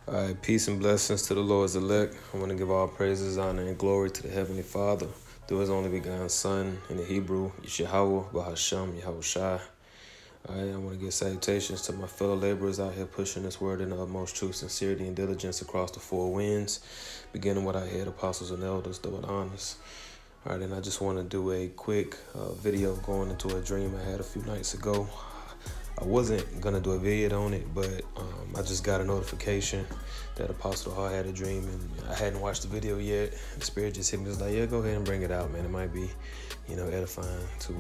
All right, peace and blessings to the Lord's elect. I want to give all praises, honor, and glory to the Heavenly Father through His only begotten Son in the Hebrew, Yeshua, Bahasham, Yahushai. All right, I want to give salutations to my fellow laborers out here pushing this word in the utmost truth, sincerity, and diligence across the four winds, beginning with our head apostles and elders, though it honors. All right, and I just want to do a quick video going into a dream I had a few nights ago. I wasn't going to do a video on it, but I just got a notification that Apostle Hall had a dream, and I hadn't watched the video yet. The Spirit just hit me. It was like, yeah, go ahead and bring it out, man. It might be, edifying to,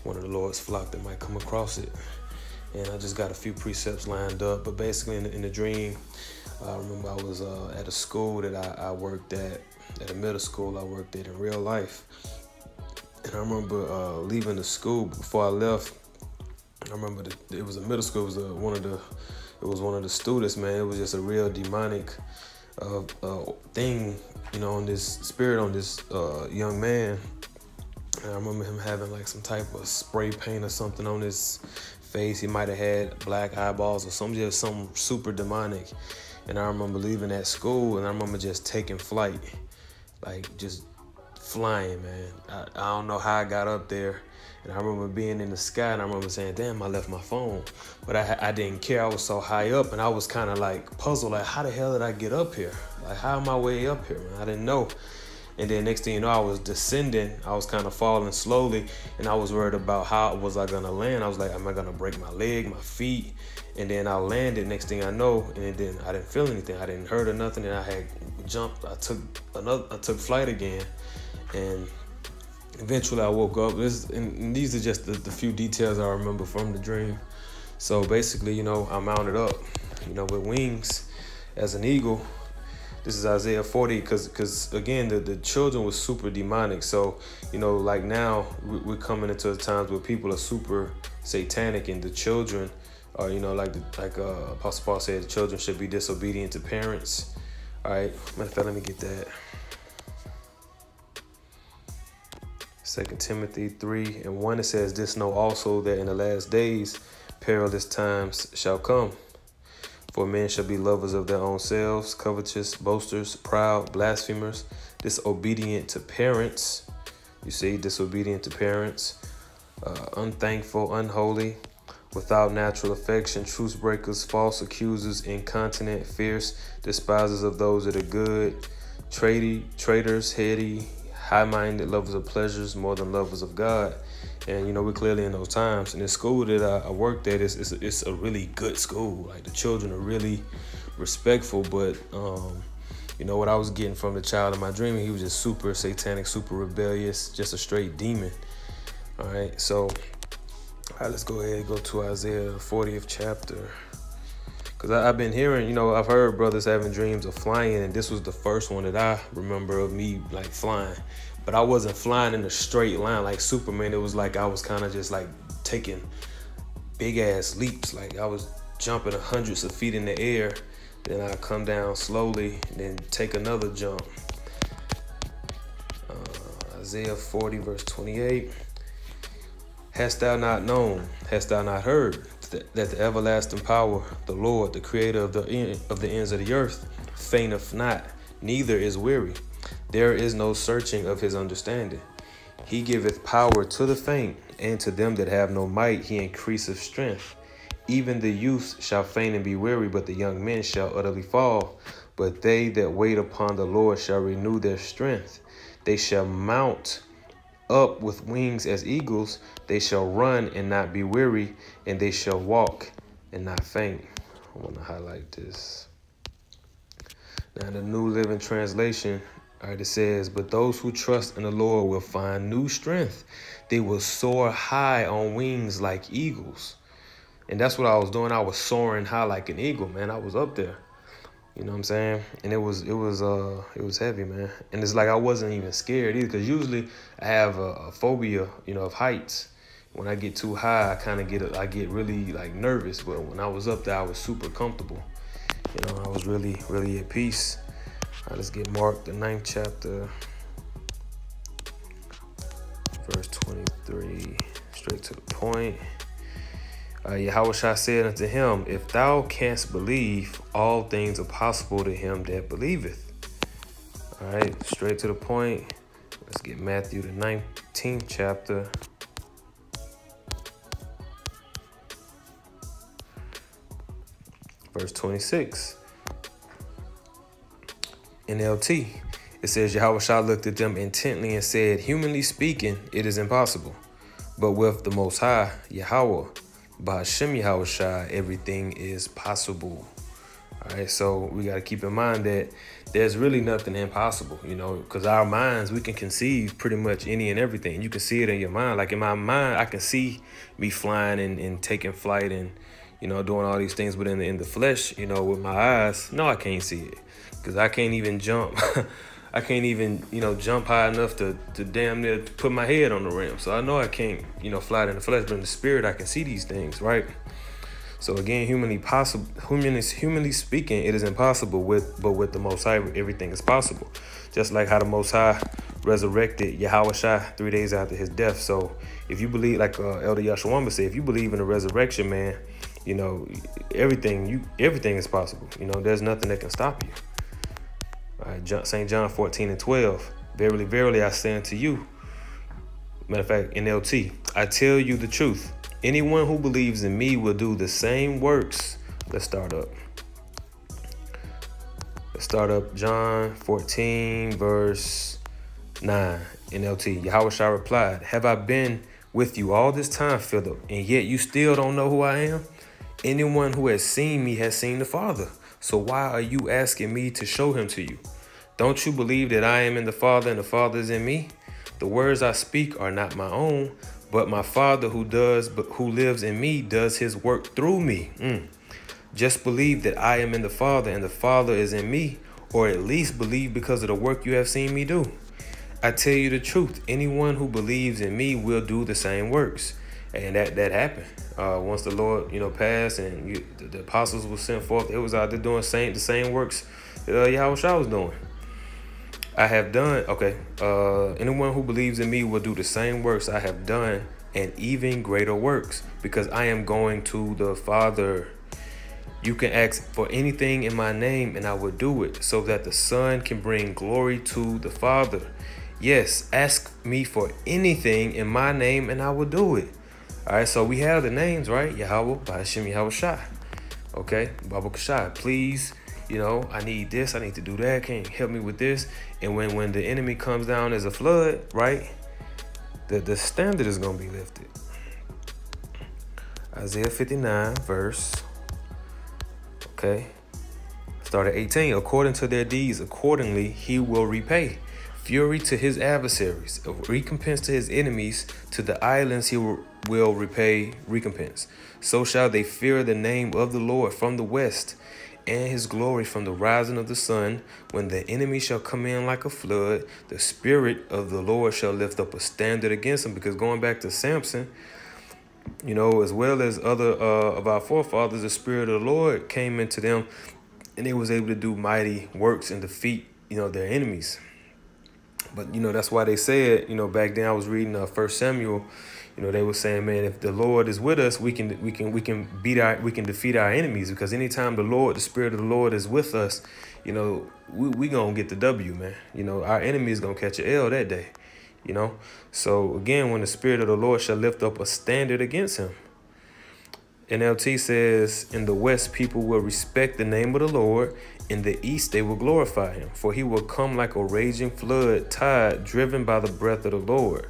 one of the Lord's flock that might come across it. And I just got a few precepts lined up. But basically in the dream, I remember I was at a school that I worked at a middle school I worked at in real life. And I remember leaving the school. Before I left, I remember it was a middle school. It was one of the students, man. It was just a real demonic thing, on this spirit on this young man. And I remember him having like some type of spray paint or something on his face. He might have had black eyeballs or something super demonic. And I remember leaving that school, and I remember just taking flight, like just flying, man. I don't know how I got up there. And I remember being in the sky, and I remember saying, damn, I left my phone. But I didn't care. I was so high up, and I was kind of like puzzled, like, how the hell did I get up here? Like, how am I way up here, man? I didn't know. And then next thing you know, I was descending. I was kind of falling slowly, and I was worried about how was I going to land. I was like, am I going to break my leg, my feet? And then I landed. Next thing I know, and then I didn't feel anything. I didn't hurt or nothing, and I had jumped. I took flight again, and eventually I woke up. And these are just the few details I remember from the dream. So basically, I mounted up, with wings as an eagle. This is Isaiah 40, because again, the children were super demonic. So, like now we're coming into times where people are super satanic, and the children are, like Apostle Paul said, the children should be disobedient to parents. All right, matter of fact, let me get that. 2 Timothy 3:1, it says, this know also that in the last days perilous times shall come. For men shall be lovers of their own selves, covetous, boasters, proud, blasphemers, disobedient to parents. You see, disobedient to parents, unthankful, unholy, without natural affection, truce breakers, false accusers, incontinent, fierce, despisers of those that are good, traitors, heady, high-minded, lovers of pleasures more than lovers of God. And, we're clearly in those times. And the school that I worked at, it's a really good school. Like, the children are really respectful. But, what I was getting from the child in my dream, he was just super satanic, super rebellious, just a straight demon. All right, so, let's go ahead and go to Isaiah 40th chapter. Because I've been hearing, I've heard brothers having dreams of flying, and this was the first one that I remember of me, like, flying. But I wasn't flying in a straight line like Superman. It was like I was kind of just, like, taking big-ass leaps. Like, I was jumping hundreds of feet in the air. Then I come down slowly, and then take another jump. Isaiah 40, verse 28. Hast thou not known, hast thou not heard, that the everlasting power, the Lord, the creator of the ends of the earth, fainteth not, neither is weary. There is no searching of his understanding. He giveth power to the faint, and to them that have no might he increaseth strength. Even the youth shall faint and be weary, but the young men shall utterly fall. But they that wait upon the Lord shall renew their strength. They shall mount up with wings as eagles. They shall run and not be weary, and they shall walk and not faint. I want to highlight this. Now, in the New Living Translation, all right, it says, but those who trust in the Lord will find new strength. They will soar high on wings like eagles. And that's what I was doing. I was soaring high like an eagle, man. I was up there. You know what I'm saying? And it was heavy, man. And it's like I wasn't even scared either, because usually I have a phobia, of heights. When I get too high, I get really, like, nervous. But when I was up there, I was super comfortable. I was really, really at peace. All right, let's get Mark, the 9th chapter, verse 23, straight to the point. Yahushua said unto him, if thou canst believe, all things are possible to him that believeth. All right, straight to the point. Let's get Matthew the 19th chapter. Verse 26. NLT. It says, Yahushua looked at them intently and said, humanly speaking, it is impossible. But with the Most High, Yahweh, Ba'ashem Yahushua, everything is possible. All right, so we got to keep in mind that there's really nothing impossible, you know, because our minds, we can conceive pretty much any and everything. You can see it in your mind. Like in my mind, I can see me flying and taking flight and, you know, doing all these things. But in the flesh, you know, with my eyes, no, I can't see it because I can't even jump. I can't even, you know, jump high enough to damn near put my head on the rim. So I know I can't, you know, fly in the flesh, but in the spirit, I can see these things, right? So again, humanly speaking, it is impossible. But with the Most High, everything is possible. Just like how the Most High resurrected Yahushua 3 days after his death. So if you believe, like Elder Yashawamba said, if you believe in the resurrection, man, you know, everything is possible. You know, there's nothing that can stop you. All right, St. John 14:12. Verily, verily, I say unto you. Matter of fact, NLT. I tell you the truth. Anyone who believes in me will do the same works. Let's start up. John 14, verse 9. NLT. Yahushua replied, have I been with you all this time, Philip, and yet you still don't know who I am? Anyone who has seen me has seen the Father. So why are you asking me to show him to you? Don't you believe that I am in the Father and the Father is in me? The words I speak are not my own, but my Father who lives in me does his work through me. Just believe that I am in the Father and the Father is in me, or at least believe because of the work you have seen me do. I tell you the truth, anyone who believes in me will do the same works. And that happened. Once the Lord, you know, passed and the apostles were sent forth, it was out there doing the same works Yahushua was doing. I have done, anyone who believes in me will do the same works I have done and even greater works, because I am going to the Father. You can ask for anything in my name and I will do it, so that the Son can bring glory to the Father. Yes, ask me for anything in my name and I will do it. All right, so we have the names, right? Yahweh, Ba'ashem Yahushua. Okay, Baruch Shai, please, you know, I need this, I need to do that. Can you help me with this? And when the enemy comes down as a flood, right, the standard is going to be lifted. Isaiah 59, verse, start at 18. According to their deeds, accordingly, he will repay. Fury to his adversaries, a recompense to his enemies, to the islands he will repay recompense. So shall they fear the name of the Lord from the west, and his glory from the rising of the sun. When the enemy shall come in like a flood, the Spirit of the Lord shall lift up a standard against him. Because going back to Samson, you know, as well as other of our forefathers, the Spirit of the Lord came into them, and they was able to do mighty works and defeat, you know, their enemies. But, you know, that's why they said, you know, back then I was reading 1 Samuel, you know, they were saying, man, if the Lord is with us, we can defeat our enemies, because anytime the Spirit of the Lord is with us, you know, we going to get the W, man. You know, our enemy is going to catch an L that day, you know. So, again, when the Spirit of the Lord shall lift up a standard against him. NLT says, in the west, people will respect the name of the Lord. In the east, they will glorify him, for he will come like a raging flood tide driven by the breath of the Lord.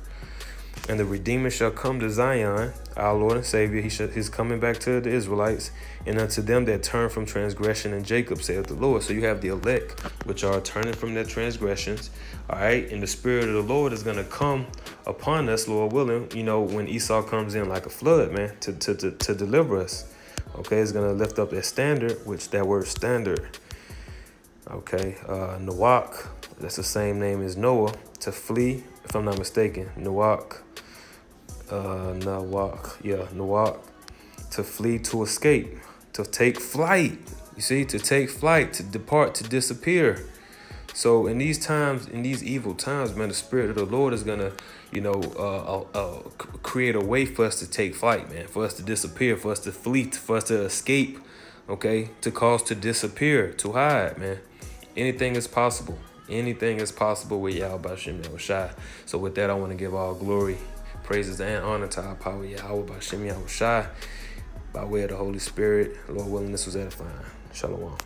And the Redeemer shall come to Zion, our Lord and Savior. He's coming back to the Israelites, and unto them that turn from transgression in Jacob, saith the Lord. So you have the elect, which are turning from their transgressions. All right, and the Spirit of the Lord is going to come upon us, Lord willing, you know, when Esau comes in like a flood, man, to deliver us. Okay, it's going to lift up that standard, which that word standard. Okay, Nawak, that's the same name as Noah, to flee, if I'm not mistaken. Nawak, to flee, to escape, to take flight. You see, to take flight, to depart, to disappear. So in these times, in these evil times, man, the Spirit of the Lord is gonna, create a way for us to take flight, man, for us to disappear, for us to flee, for us to escape, okay, to cause to disappear, to hide, man. Anything is possible. Anything is possible with Yahweh Bashim Yahushai. So with that, I want to give all glory, praises, and honor to our power Yahweh Bashim Yahushai by way of the Holy Spirit. Lord willing, this was edifying. Shalom.